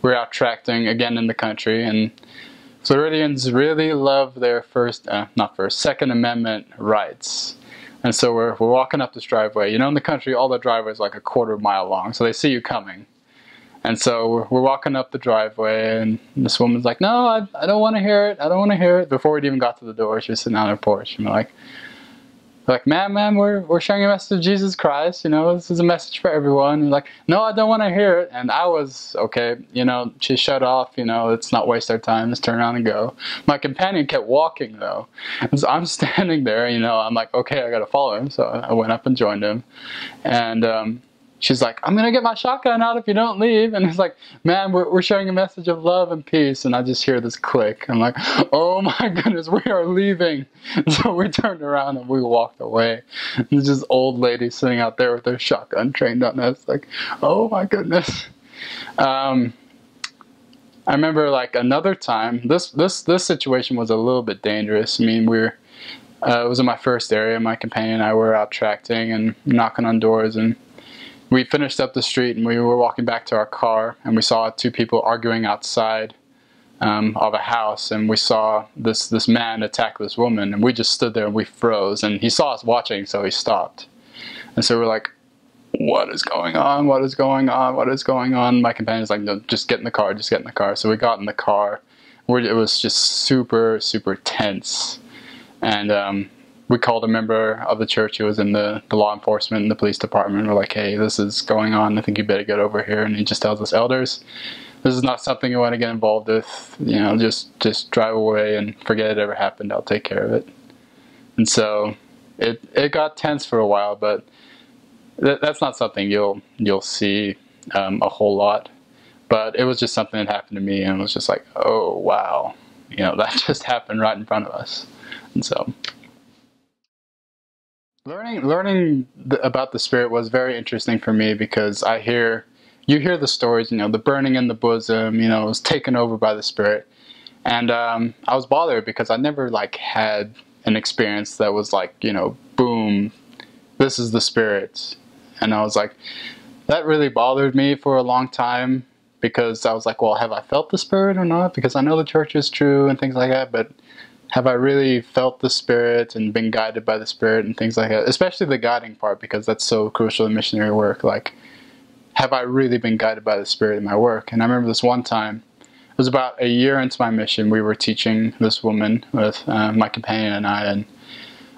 We're out tracting again in the country, and Floridians really love their Second Amendment rights. And so we're walking up this driveway. You know, in the country, all the driveways like a quarter-mile long, so they see you coming. And so we're walking up the driveway, and this woman's like, "No, I don't want to hear it. I don't want to hear it." Before we'd even got to the door, she was sitting on her porch, and we're like, ma'am, we're sharing a message of Jesus Christ. You know, this is a message for everyone. And like, "No, I don't want to hear it." And I was, okay, you know, she shut off, you know, let's not waste our time, let's turn around and go. My companion kept walking though. And so I'm standing there, you know, I'm like, okay, I gotta follow him. So I went up and joined him. And she's like, "I'm gonna get my shotgun out if you don't leave." And it's like, "Man, we're sharing a message of love and peace." And I just hear this click. I'm like, oh my goodness, we are leaving. And so we turned around and we walked away. And there's this old lady sitting out there with her shotgun trained on us. Like, oh my goodness. I remember like another time, this situation was a little bit dangerous. I mean, it was in my first area. My companion and I were out tracting and knocking on doors, and we finished up the street and we were walking back to our car, and we saw two people arguing outside of a house, and we saw this man attack this woman, and we just stood there and we froze, and he saw us watching, so he stopped. And so we're like, what is going on? What is going on? What is going on? My companion's like, "No, just get in the car, just get in the car." So we got in the car. It was just super, super tense. And we called a member of the church who was in the law enforcement and the police department. We're like, "Hey, this is going on. I think you better get over here." And he just tells us, "Elders, this is not something you want to get involved with. You know, just drive away and forget it ever happened. I'll take care of it." And so it got tense for a while, but that's not something you'll see a whole lot. But it was just something that happened to me, and it was just like, oh wow, you know, that just happened right in front of us. And so learning about the Spirit was very interesting for me, because you hear the stories, you know, the burning in the bosom, you know, it was taken over by the Spirit. And I was bothered because I never like had an experience that was like, you know, boom, this is the Spirit. And I was like, that really bothered me for a long time, because I was like, well, have I felt the Spirit or not? Because I know the church is true and things like that, but have I really felt the Spirit and been guided by the Spirit and things like that? Especially the guiding part, because that's so crucial in missionary work. Like, have I really been guided by the Spirit in my work? And I remember this one time, it was about a year into my mission, we were teaching this woman with my companion and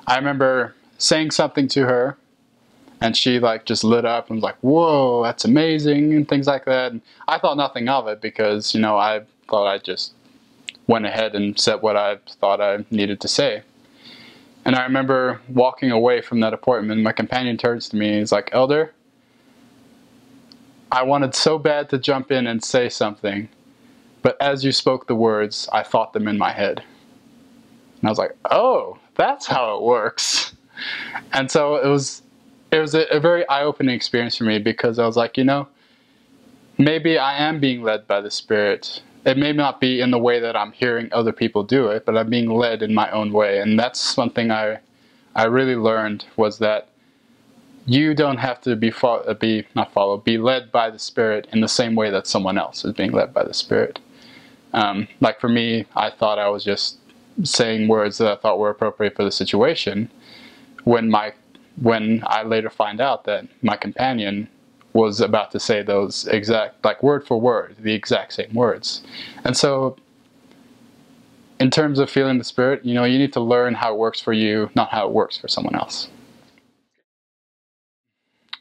I remember saying something to her, and she like just lit up and was like, "Whoa, that's amazing," and things like that. And I thought nothing of it, because, you know, I thought I just went ahead and said what I thought I needed to say. And I remember walking away from that appointment, my companion turns to me and he's like, "Elder, I wanted so bad to jump in and say something, but as you spoke the words, I thought them in my head." And I was like, oh, that's how it works. And so it was a very eye-opening experience for me, because I was like, you know, maybe I am being led by the Spirit. It may not be in the way that I'm hearing other people do it, but I'm being led in my own way. And that's something I really learned, was that you don't have to be led by the Spirit in the same way that someone else is being led by the Spirit. Like for me, I thought I was just saying words that I thought were appropriate for the situation, when I later find out that my companion was about to say those exact, like word for word, the exact same words. And so in terms of feeling the Spirit, you know, you need to learn how it works for you, not how it works for someone else.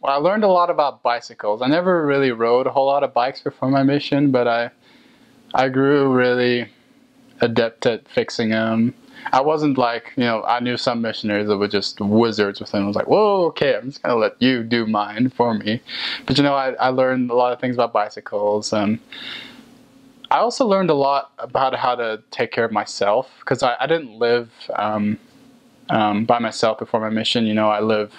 Well, I learned a lot about bicycles. I never really rode a whole lot of bikes before my mission, but I grew really adept at fixing them. I wasn't like, you know, I knew some missionaries that were just wizards with them. I was like, whoa, okay, I'm just going to let you do mine for me. But, you know, I learned a lot of things about bicycles. I also learned a lot about how to take care of myself, because I didn't live by myself before my mission. You know, I live,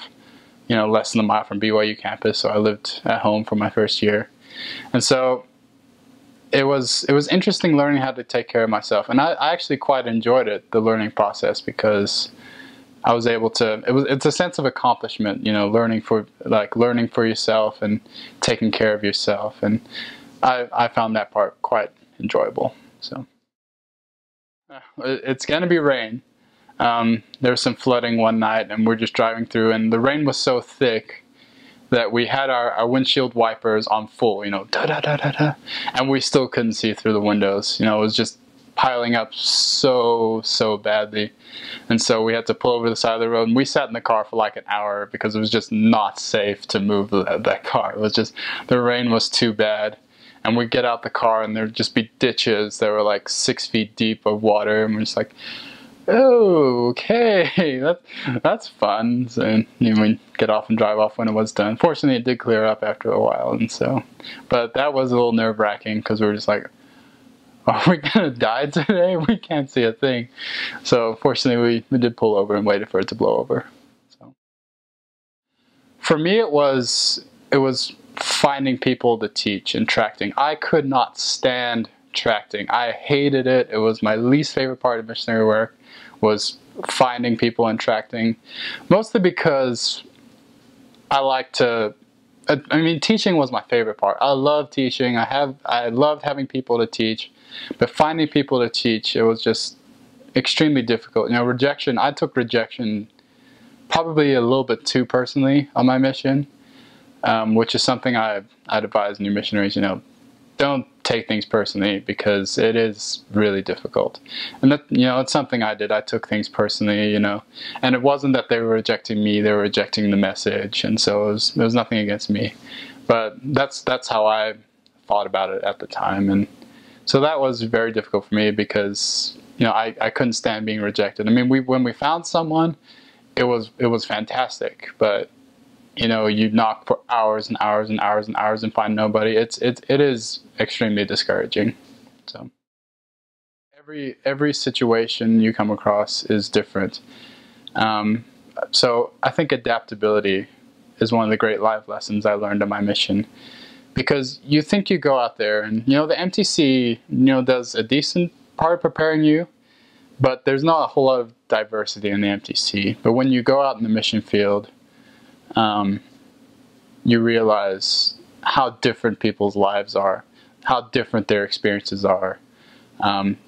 you know, less than a mile from BYU campus, so I lived at home for my first year. And so it was interesting learning how to take care of myself, and I actually quite enjoyed it, the learning process, because I was able to. It's a sense of accomplishment, you know, learning for yourself and taking care of yourself. And I found that part quite enjoyable. So it's gonna be rain. There was some flooding one night, and we're just driving through, and the rain was so thick that we had our windshield wipers on full, you know, da da da da da, and we still couldn't see through the windows. You know, it was just piling up so badly, and so we had to pull over the side of the road, and we sat in the car for like an hour because it was just not safe to move that car. It was just, the rain was too bad. And we'd get out the car and there'd just be ditches that were like 6 feet deep of water, and we're just like, oh, okay, that's fun. So, you know, we'd get off and drive off when it was done. Fortunately, it did clear up after a while, and so, but that was a little nerve-wracking because we were just like, are we gonna die today? We can't see a thing. So fortunately, we did pull over and waited for it to blow over. So for me, it was finding people to teach and tracting. I could not stand tracting. I hated it. It was my least favorite part of missionary work, was finding people and tracting. Mostly because I like to, I mean, teaching was my favorite part. I love teaching. I loved having people to teach, but finding people to teach, it was just extremely difficult. You know, rejection, I took rejection probably a little bit too personally on my mission. Which is something I'd advise new missionaries, you know, don't take things personally because it is really difficult. And that, you know, it's something I did. I took things personally, you know, and it wasn't that they were rejecting me, they were rejecting the message. And so it was nothing against me, but that's how I thought about it at the time. And so that was very difficult for me because, you know, I couldn't stand being rejected. I mean, when we found someone, it was fantastic, but you know, you knock for hours and hours and hours and hours and find nobody. It is extremely discouraging. So every situation you come across is different. So I think adaptability is one of the great life lessons I learned on my mission, because you think you go out there and, you know, the MTC, you know, does a decent part of preparing you, but there's not a whole lot of diversity in the MTC. But when you go out in the mission field, you realize how different people's lives are, how different their experiences are,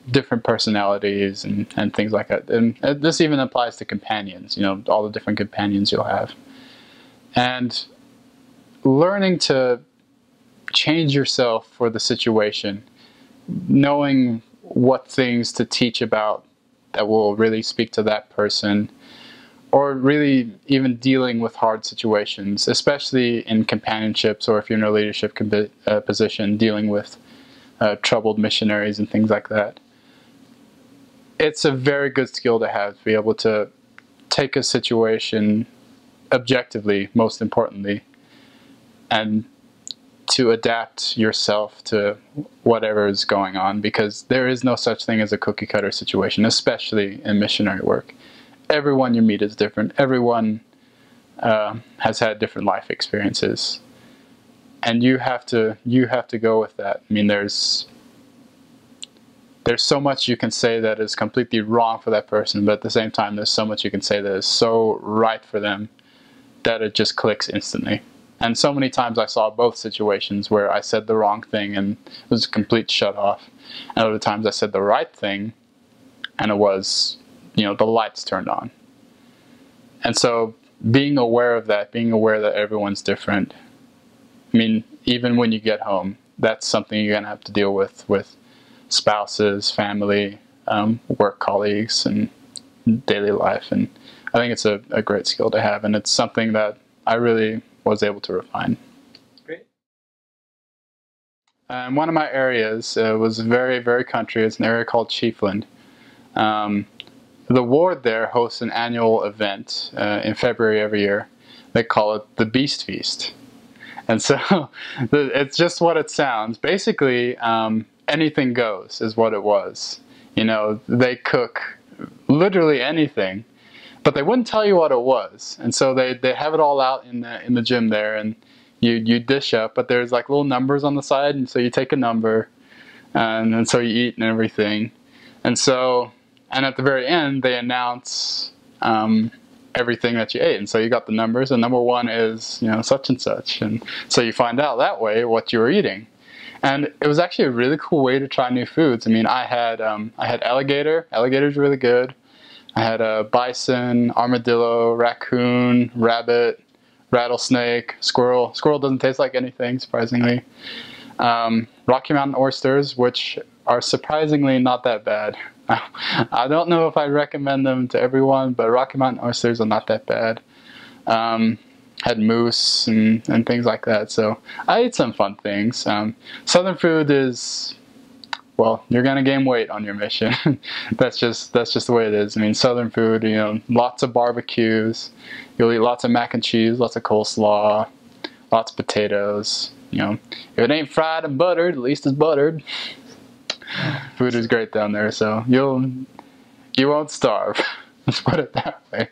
different personalities and things like that. And this even applies to companions, you know, all the different companions you'll have. And learning to change yourself for the situation, knowing what things to teach about that will really speak to that person, or really even dealing with hard situations, especially in companionships, or if you're in a leadership position, dealing with troubled missionaries and things like that. It's a very good skill to have, to be able to take a situation objectively, most importantly, and to adapt yourself to whatever is going on, because there is no such thing as a cookie cutter situation, especially in missionary work. Everyone you meet is different. Everyone has had different life experiences, and you have to go with that. I mean, there's so much you can say that is completely wrong for that person, but at the same time, there's so much you can say that is so right for them that it just clicks instantly. And so many times I saw both situations where I said the wrong thing and it was a complete shut off, and other times I said the right thing and it was, you know, the lights turned on. And so being aware of that, being aware that everyone's different, I mean, even when you get home, that's something you're going to have to deal with spouses, family, work colleagues, and daily life. And I think it's a great skill to have, and it's something that I really was able to refine. Great. One of my areas was very, very country. It's an area called Chiefland. The ward there hosts an annual event in February every year. They call it the Beast Feast. And so it's just what it sounds. Basically, anything goes is what it was. You know, they cook literally anything, but they wouldn't tell you what it was. And so they have it all out in the gym there, and you dish up, but there's like little numbers on the side, and so you take a number, and so you eat and everything. And at the very end, they announce everything that you ate. And so you got the numbers, and number one is, you know, such and such. And so you find out that way what you were eating. And it was actually a really cool way to try new foods. I mean, I had alligator. Alligator's really good. I had bison, armadillo, raccoon, rabbit, rattlesnake, squirrel. Squirrel doesn't taste like anything, surprisingly. Rocky Mountain oysters, which are surprisingly not that bad. I don't know if I recommend them to everyone, but Rocky Mountain oysters are not that bad. Had moose and things like that. So I ate some fun things. Southern food is, well, you're gonna gain weight on your mission. That's just the way it is. I mean, Southern food, you know, lots of barbecues. You'll eat lots of mac and cheese, lots of coleslaw, lots of potatoes. You know, if it ain't fried and buttered, at least it's buttered. Food is great down there, so you won't starve. Let's put it that way.